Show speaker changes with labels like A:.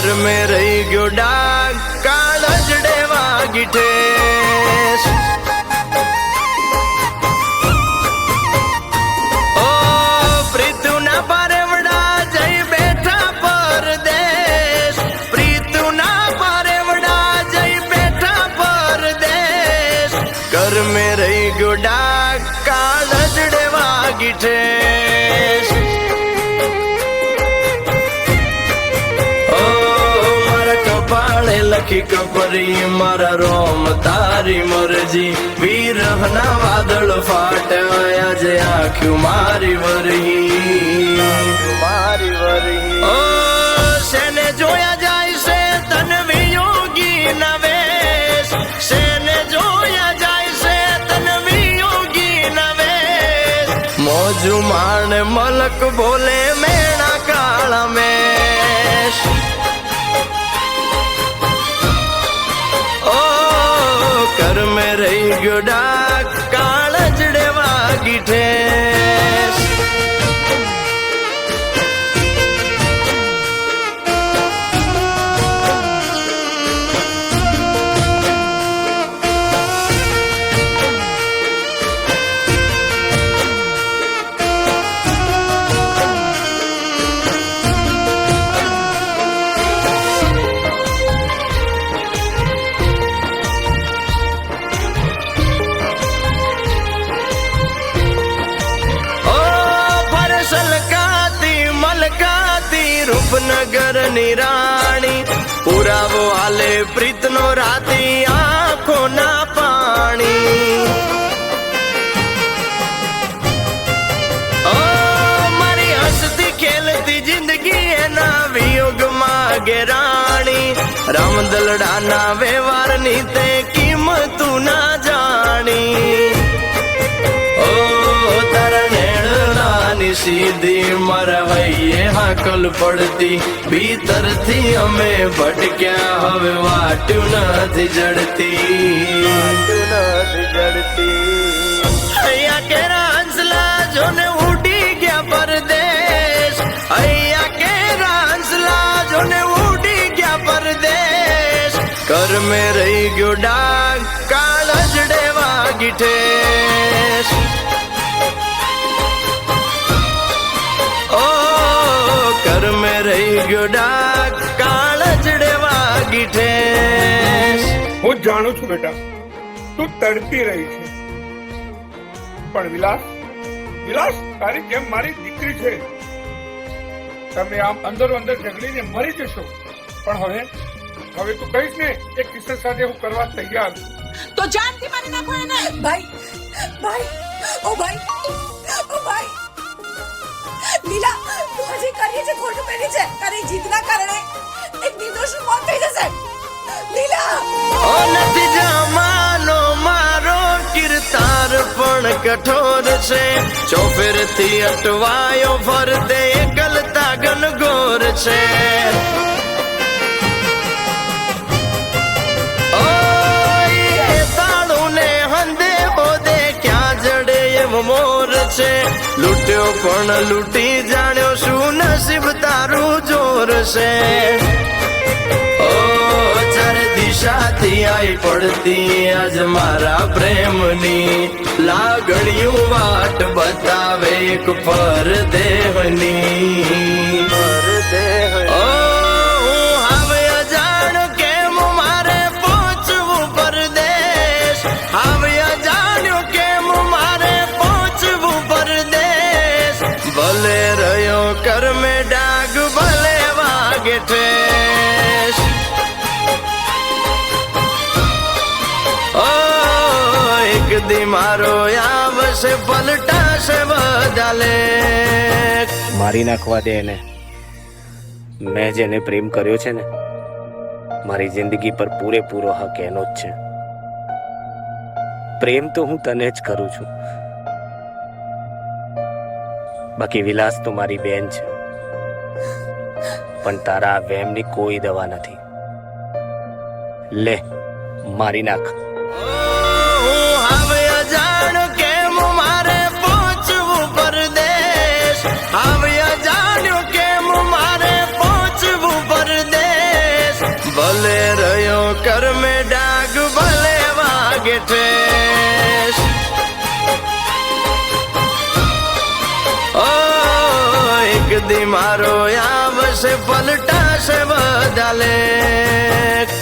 A: घर में रही गयो डाग काळजडे वागी ठेस। ओ प्रीतु ना पारेवड़ा जई बैठा परदेश, प्रीतु ना पारेवड़ा जई बैठा परदेश। घर में रही गयो डाग काळजडे वागी ठेस। लखी कपरी मारा रोम तारी मरजी, वीरहना वादळ फाट आज आँख्यू मारी वरही मारी वरही। ओ सेने जोया जाय से तन वियोगी नवेश, सेने जोया जाय से तन वियोगी नवेश। मौजू माण मलक बोले मेणा काला मेश। घर में रही गयो डाक काळजडे वागी ठेस। रूपनगर निराणी पुरावो आले प्रीतनो राती आँखो ना पाणी। ओ मारी हसती खेलती जिंदगी ना वियोग मागे राणी। राम दलड़ा ना व्यवहार नी ते कीमत ना जानी। सीधी मरवैये हाकल पड़ती, भीतर थी हमें भटक्या हवे वाट्यू नथी जड़ती जड़ती। अय्या केरा हंसला जोने उड़ी गया परदेश, अय्या केरा हंसला जोने उड़ी गया परदेश। घर में रही गयो डाग काळजडे वागी ठेस। घर में रही गयो डाक काळजडे वागी ठेस।
B: હું જાણું છું બેટા, તું તડપી રહી છે, પણ વિલાસ વિલાસ તારી જેમ મારી દીકરી છે। તમે આમ અંદરો અંદર ઝઘડીને મરી જશો, પણ હવે તું કહીશ ને એ કિશન સાથે હું કરવા તૈયાર છું।
C: તો જાનથી મારી નાખો એને। ભાઈ ભાઈ ઓ ભાઈ ઓ ભાઈ લીલા, તું હજી કરીએ છે ખોટું કરી છે, તારી જીદના કારણે એક નિર્દોષનું મોત થઈ જશે। લીલા
A: ઓ નથી જમાનો મારો કિરતાર પણ કઠોર છે, ચોફેરથી અટવાયો ફરતે એકલતા ઘનઘોર છે। ઓ એ તાળું ને હંધે હોદે ક્યાં જડે એમ મોર છે। લૂટ્યો પણ લૂટી જાણ્યો શું નસીબ તારું જોર છે। ઓ ચાર દિશાથી આઈ પડતી આજ મારા પ્રેમની લાગણીઓ વાટ બતાવે એક પરદેહની। ઓ હું હવે અજાણ કેમ મારે પહોંચવું પરદેશ, હવે અજાણ્યો કેમ મારે પહોંચવું પરદેશ। ભલે રહ્યો કર में डाग भले वागे ठेस। ओ एक दी मारो आवसे पलटा से बदले।
D: મારી નાખવા દે એને। મેં જેને પ્રેમ કર્યો છે ને, મારી જિંદગી પર પૂરેપૂરો હક એનો જ છે। પ્રેમ તો હું તને જ કરું છું, બાકી વિલાસ તો મારી બેન છે, પણ તારા આ વેમની કોઈ દવા નથી। લે મારી નાખ।
A: હવે અજાણ કેમ મારે પહોંચવું પરદેશ, હવે અજાણ્યો કેમ મારે પહોંચવું પરદેશ। દી મારો આવશે પલટાશે બધા લેખ.